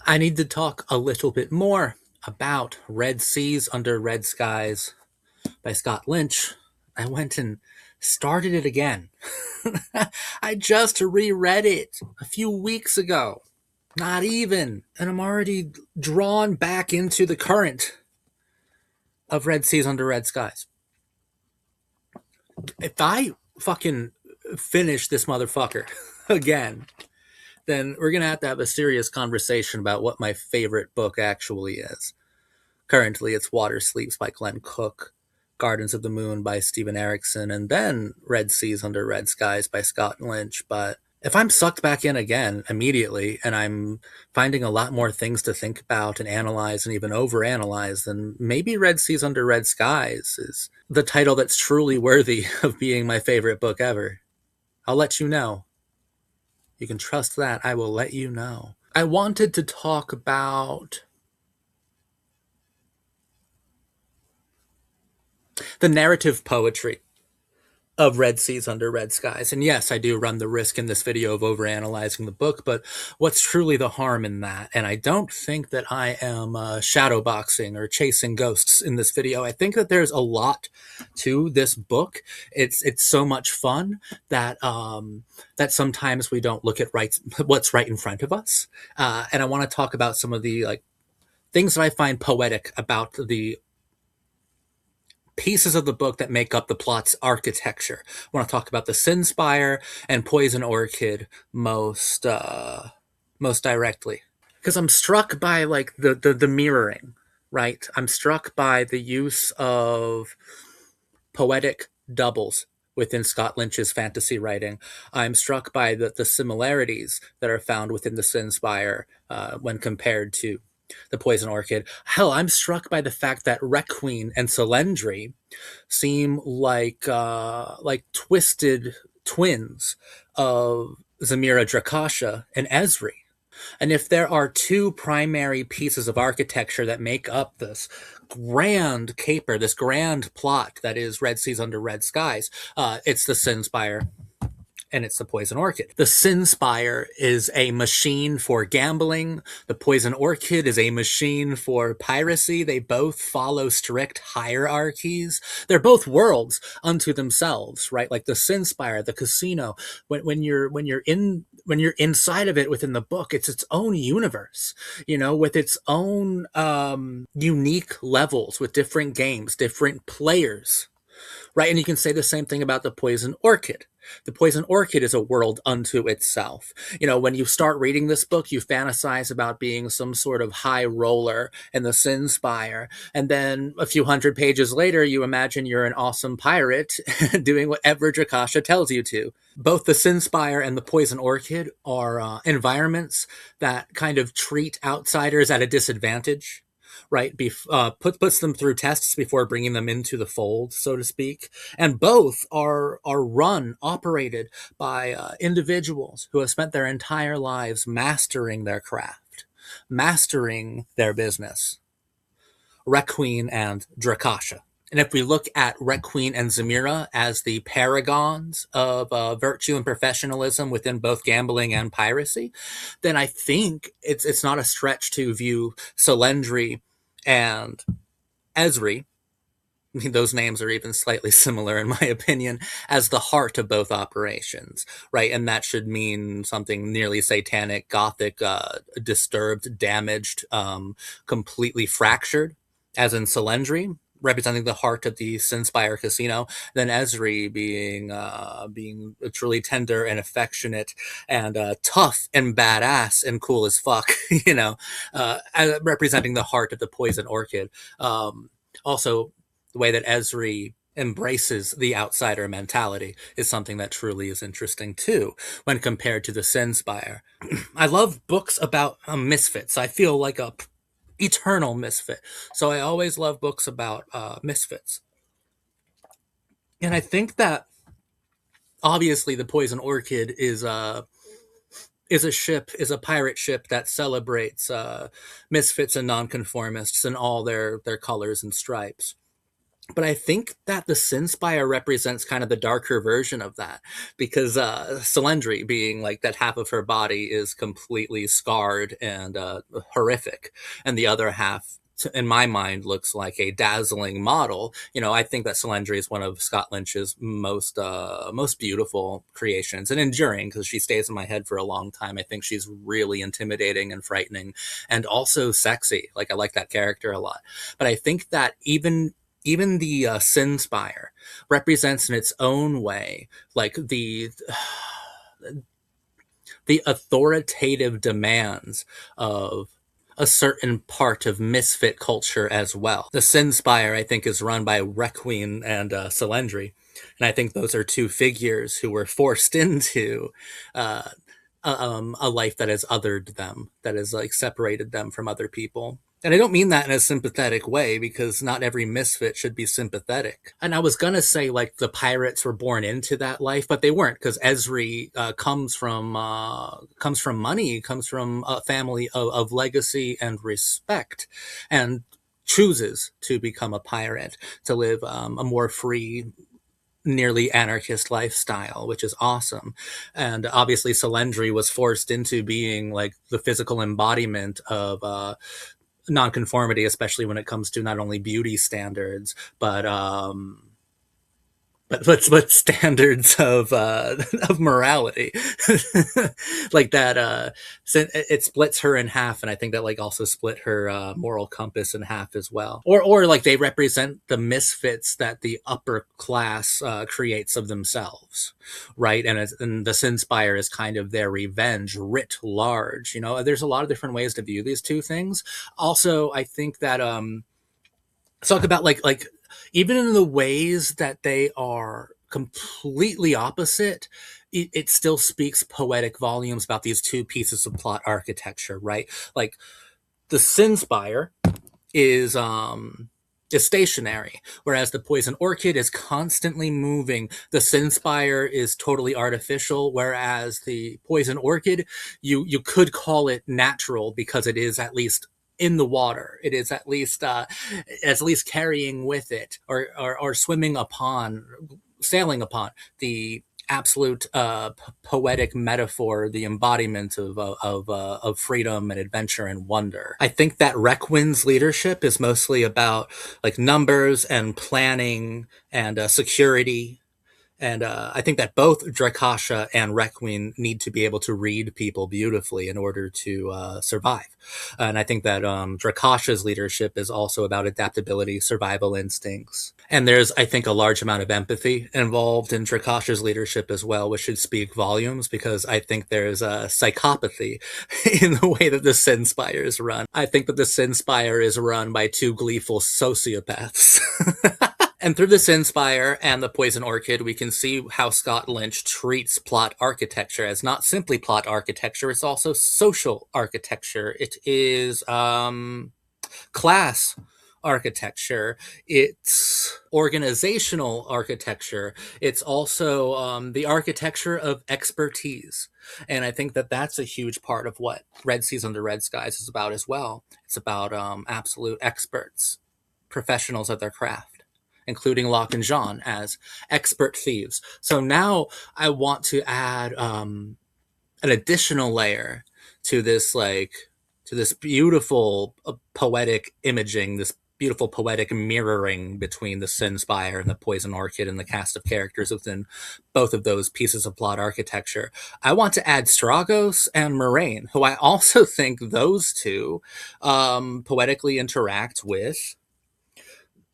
I need to talk a little bit more about Red Seas Under Red Skies by Scott Lynch. I went and started it again. I just reread it a few weeks ago. Not even. And I'm already drawn back into the current of Red Seas Under Red Skies. If I fucking finish this motherfucker again, then we're going to have a serious conversation about what my favorite book actually is. Currently, it's Water Sleeps by Glenn Cook, Gardens of the Moon by Steven Erikson, and then Red Seas Under Red Skies by Scott Lynch. But if I'm sucked back in again immediately and I'm finding a lot more things to think about and analyze and even overanalyze, then maybe Red Seas Under Red Skies is the title that's truly worthy of being my favorite book ever. I'll let you know. You can trust that. I will let you know. I wanted to talk about the narrative poetry of Red Seas Under Red Skies. And yes, I do run the risk in this video of overanalyzing the book, but what's truly the harm in that? And I don't think that I am shadowboxing or chasing ghosts in this video. I think that there's a lot to this book. It's so much fun that that sometimes we don't look at what's right in front of us. And I want to talk about some of the things that I find poetic about the pieces of the book that make up the plot's architecture. I want to talk about the Sinspire and Poison Orchid most directly because I'm struck by the mirroring, right? I'm struck by the use of poetic doubles within Scott Lynch's fantasy writing. I'm struck by the similarities that are found within the Sinspire when compared to the Poison Orchid. Hell, I'm struck by the fact that Requiem and Solenndri seem like twisted twins of Zamira Drakasha and Ezri. And if there are two primary pieces of architecture that make up this grand caper, this grand plot that is Red Seas Under Red Skies, it's the Sinspire and it's the Poison Orchid. The Sinspire is a machine for gambling. The Poison Orchid is a machine for piracy. They both follow strict hierarchies. They're both worlds unto themselves, right? Like the Sinspire, the casino. When you're inside of it within the book, it's its own universe, with its own unique levels, with different games, different players, right? And you can say the same thing about the Poison Orchid. The Poison Orchid is a world unto itself. When you start reading this book, you fantasize about being some sort of high roller in the Sinspire. And then a few hundred pages later, you imagine you're an awesome pirate doing whatever Drakasha tells you to. Both the Sinspire and the Poison Orchid are environments that kind of treat outsiders at a disadvantage, right? Puts them through tests before bringing them into the fold, so to speak. And both are operated by individuals who have spent their entire lives mastering their craft, mastering their business. Requiem and Drakasha. And if we look at Requiem and Zamira as the paragons of virtue and professionalism within both gambling and piracy, then I think it's not a stretch to view Solenndri and Ezri, I mean, those names are even slightly similar, in my opinion, as the heart of both operations, right? And that should mean something nearly satanic, gothic, disturbed, damaged, completely fractured, as in Solenndri, representing the heart of the Sinspire Casino, then Ezri being truly tender and affectionate and tough and badass and cool as fuck, representing the heart of the Poison Orchid. Also, the way that Ezri embraces the outsider mentality is something that truly is interesting too when compared to the Sinspire. I love books about misfits. I feel like a eternal misfit, so I always love books about misfits. And I think that obviously the Poison Orchid is a pirate ship that celebrates misfits and nonconformists in all their colors and stripes. But I think that the Sinspire represents kind of the darker version of that, because Soulendry, being like that half of her body is completely scarred and horrific, and the other half, in my mind, looks like a dazzling model. I think that Soulendry is one of Scott Lynch's most beautiful creations, and enduring, because she stays in my head for a long time. I think she's really intimidating and frightening, and also sexy. Like, I like that character a lot. But I think that even the Sinspire represents in its own way, like the authoritative demands of a certain part of misfit culture as well. The Sinspire, I think, is run by Requiem and Soulendry, and I think those are two figures who were forced into uh, a life that has othered them, that has like separated them from other people. And I don't mean that in a sympathetic way, because not every misfit should be sympathetic. And I was gonna say like the pirates were born into that life, but they weren't, because Ezri comes from money, comes from a family of legacy and respect, and chooses to become a pirate, to live a more free, nearly anarchist lifestyle, which is awesome. And obviously, Soulendry was forced into being like the physical embodiment of nonconformity, especially when it comes to not only beauty standards, but standards of morality. Like that so it splits her in half, and I think that like also split her moral compass in half as well. Or like they represent the misfits that the upper class creates of themselves, right? And the Sinspire is kind of their revenge writ large. There's a lot of different ways to view these two things. Also, I think that talk about like even in the ways that they are completely opposite, it still speaks poetic volumes about these two pieces of plot architecture, right? Like the Sinspire is stationary, whereas the Poison Orchid is constantly moving. The Sinspire is totally artificial, whereas the Poison Orchid, you could call it natural, because it is at least in the water. It is at least carrying with it, or swimming upon, sailing upon the absolute poetic metaphor, the embodiment of freedom and adventure and wonder. I think that Requiem's leadership is mostly about like numbers and planning and security. And I think that both Drakasha and Requiem need to be able to read people beautifully in order to survive. And I think that Drakasha's leadership is also about adaptability, survival instincts. And there's, I think, a large amount of empathy involved in Drakasha's leadership as well, which should speak volumes, because I think there's a psychopathy in the way that the Sinspire is run. I think that the Sinspire is run by two gleeful sociopaths. And through the Sinspire and the Poison Orchid, we can see how Scott Lynch treats plot architecture as not simply plot architecture, it's also social architecture. It is class architecture, it's organizational architecture, it's also the architecture of expertise. And I think that that's a huge part of what Red Seas Under Red Skies is about as well. It's about absolute experts, professionals at their craft, including Locke and Jean as expert thieves. So now I want to add an additional layer to this, to this beautiful poetic imaging, this beautiful poetic mirroring between the Sinspire and the Poison Orchid and the cast of characters within both of those pieces of plot architecture. I want to add Stragos and Moraine, who I also think those two poetically interact with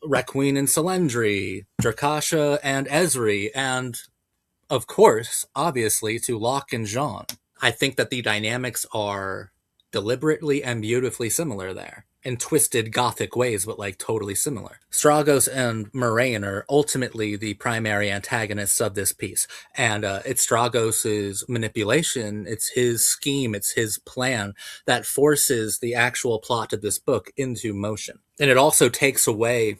Requiem and Soulendry, Drakasha and Ezri, and of course, obviously, to Locke and Jean. I think that the dynamics are deliberately and beautifully similar there, in twisted gothic ways, but like totally similar. Stragos and Moraine are ultimately the primary antagonists of this piece, and it's Stragos's manipulation, it's his scheme, it's his plan that forces the actual plot of this book into motion. And it also takes away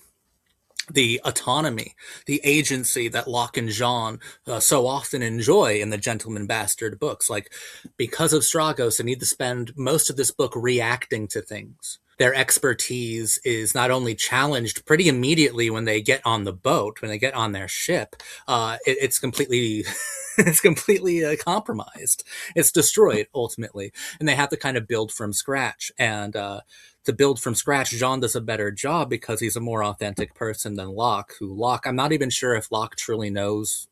the autonomy, the agency that Locke and Jean so often enjoy in the Gentleman Bastard books. Like, because of Stragos, I need to spend most of this book reacting to things, their expertise is not only challenged pretty immediately when they get on the boat, when they get on their ship, it's completely it's completely compromised. It's destroyed ultimately, and they have to kind of build from scratch. And to build from scratch, Jean does a better job because he's a more authentic person than Locke. I'm not even sure if Locke truly knows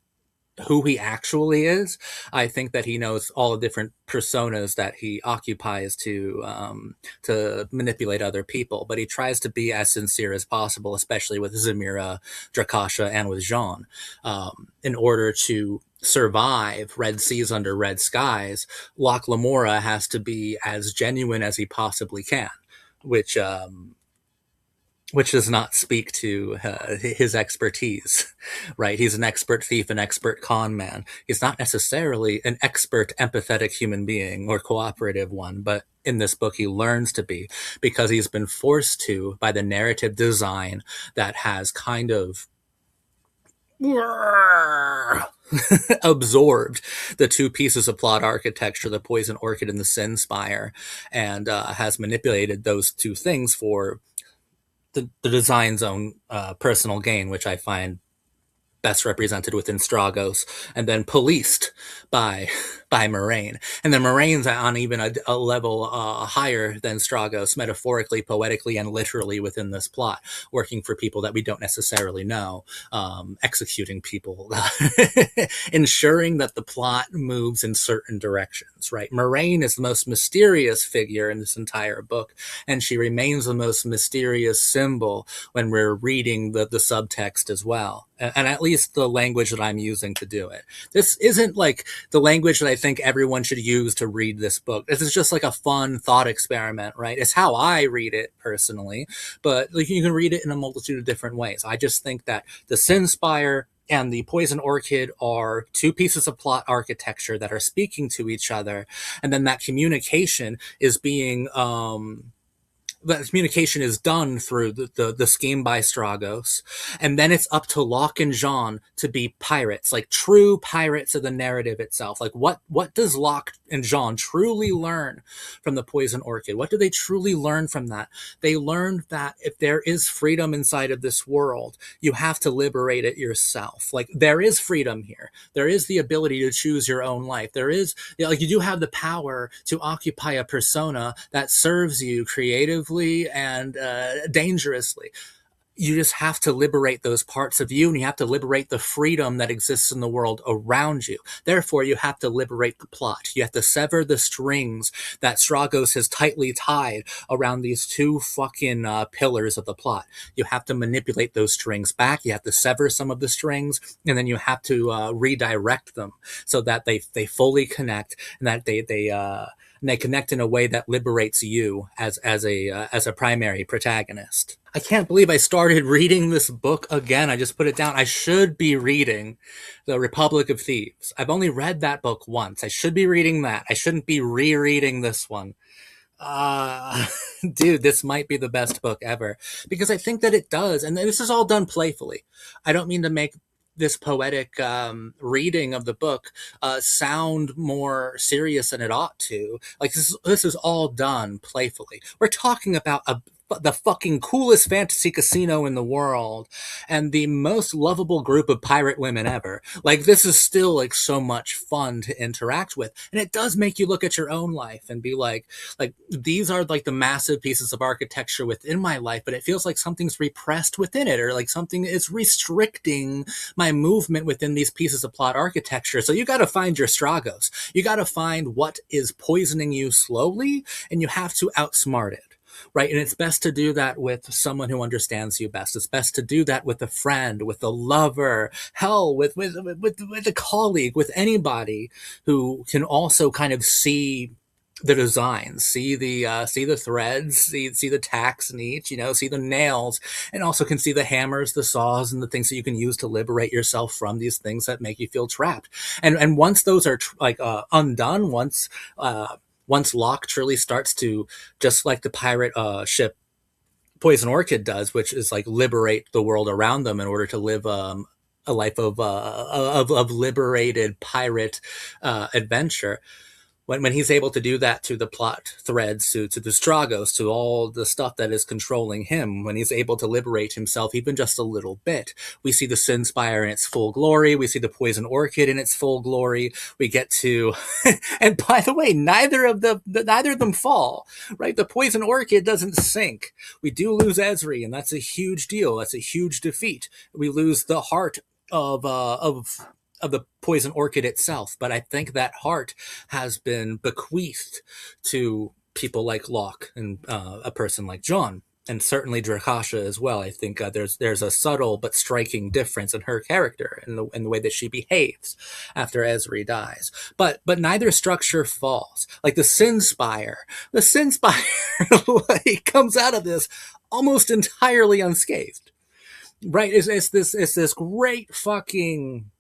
who he actually is. I think that he knows all the different personas that he occupies to manipulate other people, but he tries to be as sincere as possible, especially with Zamira, Drakasha, and with Jean, in order to survive Red Seas under Red Skies. Locke Lamora has to be as genuine as he possibly can, which does not speak to his expertise, right? He's an expert thief, an expert con man. He's not necessarily an expert, empathetic human being or cooperative one, but in this book, he learns to be because he's been forced to by the narrative design that has kind of absorbed the two pieces of plot architecture, the Poison Orchid and the Sin Spire, and has manipulated those two things for the design's own personal gain, which I find best represented within Stragos, and then policed by Moraine. And then Moraine's on even a level higher than Stragos, metaphorically, poetically, and literally within this plot, working for people that we don't necessarily know, executing people, ensuring that the plot moves in certain directions, right? Moraine is the most mysterious figure in this entire book, and she remains the most mysterious symbol when we're reading the subtext as well. And at least the language that I'm using to do it. This isn't like the language that I think everyone should use to read this book. This is just like a fun thought experiment, right? It's how I read it personally, but like, you can read it in a multitude of different ways. I just think that the Sin Spire and the Poison Orchid are two pieces of plot architecture that are speaking to each other, and then that communication is being that communication is done through the scheme by Stragos, and then it's up to Locke and Jean to be pirates, like true pirates of the narrative itself. Like what does Locke and Jean truly learn from the Poison Orchid? What do they truly learn from that? They learn that if there is freedom inside of this world, you have to liberate it yourself. Like there is freedom here. There is the ability to choose your own life. There is, like, you do have the power to occupy a persona that serves you creatively and dangerously. You just have to liberate those parts of you, and you have to liberate the freedom that exists in the world around you. Therefore, you have to liberate the plot. You have to sever the strings that Stragos has tightly tied around these two fucking pillars of the plot. You have to manipulate those strings back. You have to sever some of the strings, and then you have to redirect them so that they fully connect, and that they connect in a way that liberates you as a primary protagonist. I can't believe I started reading this book again. I just put it down. I should be reading The Republic of Thieves. I've only read that book once. I should be reading that. I shouldn't be rereading this one. Uh, dude, this might be the best book ever because I think that it does. And this is all done playfully. I don't mean to make this poetic reading of the book sound more serious than it ought to. Like this is all done playfully. We're talking about the fucking coolest fantasy casino in the world and the most lovable group of pirate women ever. Like this is still like so much fun to interact with, and it does make you look at your own life and be like these are like the massive pieces of architecture within my life, but it feels like something's repressed within it, or like something is restricting my movement within these pieces of plot architecture. So you got to find your Stragos. You got to find what is poisoning you slowly, and you have to outsmart it. Right. And it's best to do that with someone who understands you best. It's best to do that with a friend, with a lover, hell, with a colleague, with anybody who can also kind of see the designs, see the threads, see the tacks in each, see the nails, and also can see the hammers, the saws, and the things that you can use to liberate yourself from these things that make you feel trapped. And once those are undone, once Locke truly starts to, just like the pirate ship Poison Orchid does, which is like liberate the world around them in order to live a life of liberated pirate adventure. when he's able to do that to the plot threads, to the Stragos, to all the stuff that is controlling him, when he's able to liberate himself even just a little bit, we see the Sin Spire in its full glory. We see the Poison Orchid in its full glory. We get to, and by the way, neither of them fall. Right, the Poison Orchid doesn't sink. We do lose Ezri, and that's a huge deal. That's a huge defeat. We lose the heart of the Poison Orchid itself, but I think that heart has been bequeathed to people like Locke and a person like John, and certainly Drakasha as well. I think there's a subtle but striking difference in her character and the way that she behaves after Ezri dies. But neither structure falls. Like the Sin Spire, like, comes out of this almost entirely unscathed. Right? It's this great fucking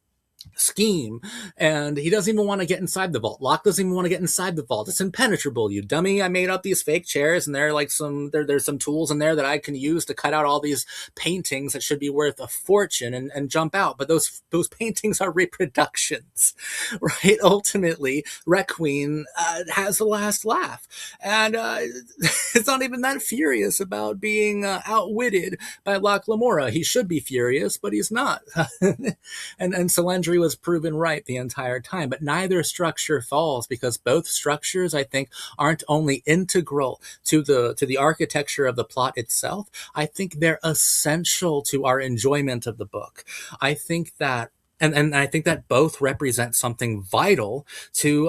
scheme, and he doesn't even want to get inside the vault. Locke doesn't even want to get inside the vault. It's impenetrable, you dummy. I made up these fake chairs, and there's some tools in there that I can use to cut out all these paintings that should be worth a fortune and jump out. But those paintings are reproductions, right? Ultimately, Requiem has the last laugh, and it's not even that furious about being outwitted by Locke Lamora. He should be furious, but he's not. and Selendri was proven right the entire time, but neither structure falls because both structures, I think, aren't only integral to the architecture of the plot itself. I think they're essential to our enjoyment of the book. I think that, and I think that both represent something vital to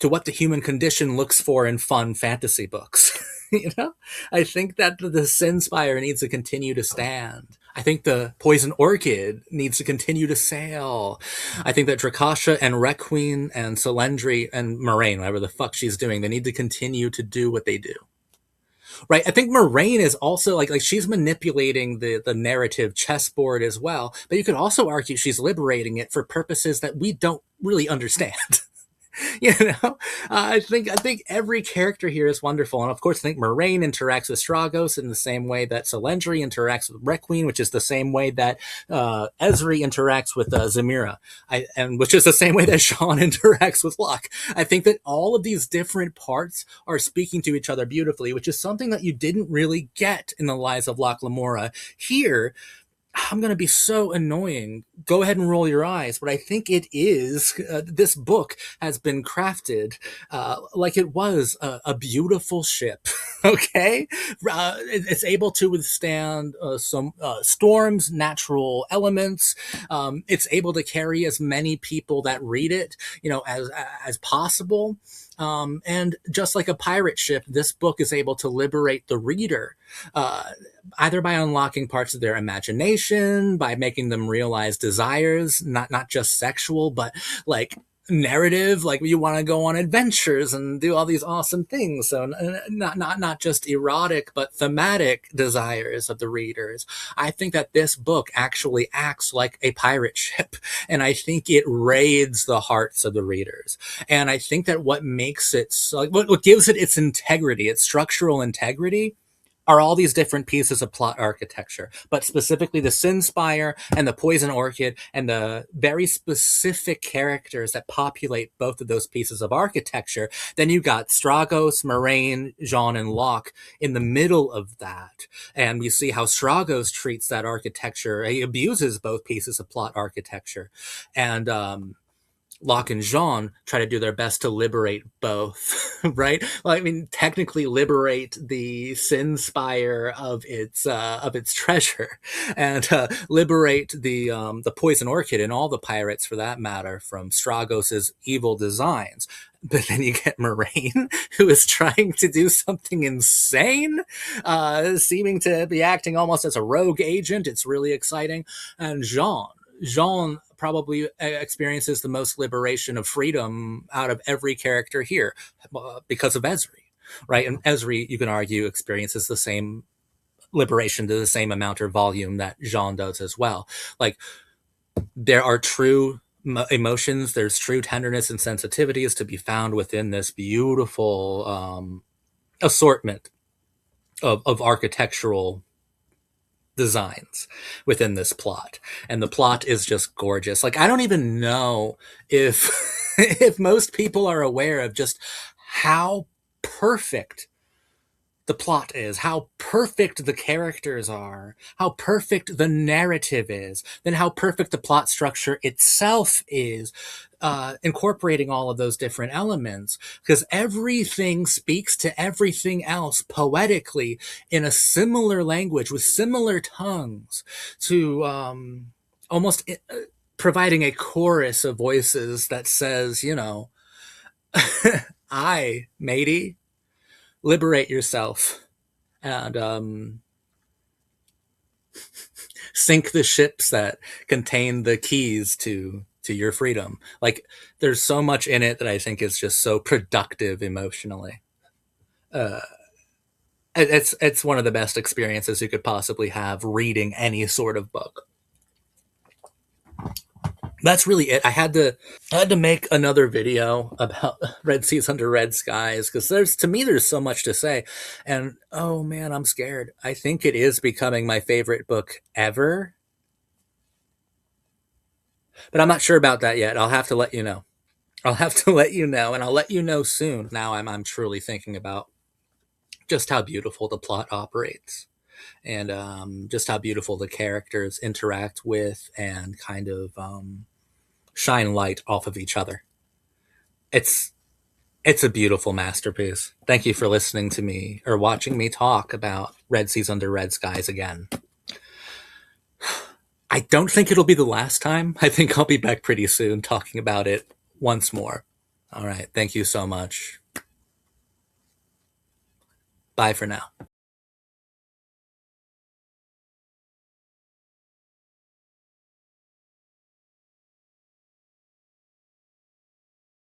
what the human condition looks for in fun fantasy books. You know, I think that the Sin Spire needs to continue to stand. I think the Poison Orchid needs to continue to sail. I think that Drakasha and Requiem and Selendri and Moraine, whatever the fuck she's doing, they need to continue to do what they do. Right? I think Moraine is also like she's manipulating the narrative chessboard as well, but you could also argue she's liberating it for purposes that we don't really understand. You know, I think every character here is wonderful, and of course, I think Moraine interacts with Stragos in the same way that Selendri interacts with Requiem, which is the same way that Ezri interacts with Zamira, and which is the same way that Jean interacts with Locke. I think that all of these different parts are speaking to each other beautifully, which is something that you didn't really get in the Lies of Locke Lamora. Here, I'm going to be so annoying. Go ahead and roll your eyes, but I think it is. This book has been crafted like it was a beautiful ship. Okay, it's able to withstand some storms, natural elements. It's able to carry as many people that read it, as possible. And just like a pirate ship, this book is able to liberate the reader, either by unlocking parts of their imagination, by making them realize desires, not just sexual, but like narrative, like you want to go on adventures and do all these awesome things. So not just erotic, but thematic desires of the readers. I think that this book actually acts like a pirate ship, and I think it raids the hearts of the readers. And I think that what makes it what gives it its integrity, its structural integrity, are all these different pieces of plot architecture, but specifically the Sin Spire and the Poison Orchid and the very specific characters that populate both of those pieces of architecture. Then you got Stragos, Moraine, Jean, and Locke in the middle of that. And we see how Stragos treats that architecture. He abuses both pieces of plot architecture. And Locke and Jean try to do their best to liberate both, right? Well, I mean, technically liberate the Sin Spire of its treasure, and liberate the Poison Orchid and all the pirates, for that matter, from Stragos's evil designs. But then you get Moraine, who is trying to do something insane, seeming to be acting almost as a rogue agent. It's really exciting. And Jean probably experiences the most liberation of freedom out of every character here because of Ezri, right? And Ezri, you can argue, experiences the same liberation to the same amount or volume that Jean does as well. Like, there are true emotions, there's true tenderness and sensitivities to be found within this beautiful assortment of architectural designs within this plot, and the plot is just gorgeous. Like, I don't even know if if most people are aware of just how perfect the plot is, how perfect the characters are, how perfect the narrative is, then how perfect the plot structure itself is, incorporating all of those different elements. Because everything speaks to everything else poetically in a similar language with similar tongues to almost providing a chorus of voices that says, you know, I, matey, liberate yourself and sink the ships that contain the keys to your freedom. Like, there's so much in it that I think is just so productive emotionally. Uh, it's one of the best experiences you could possibly have reading any sort of book. That's really it. I had to make another video about Red Seas Under Red Skies because there's so much to say, and oh man, I'm scared. I think it is becoming my favorite book ever, but I'm not sure about that yet. I'll have to let you know. I'll have to let you know, and I'll let you know soon. Now I'm truly thinking about just how beautiful the plot operates, and just how beautiful the characters interact with and kind of shine light off of each other. It's it's a beautiful masterpiece. Thank you for listening to me or watching me talk about Red Seas Under Red Skies again. I don't think it'll be the last time. I think I'll be back pretty soon talking about it once more. All right. Thank you so much. Bye for now.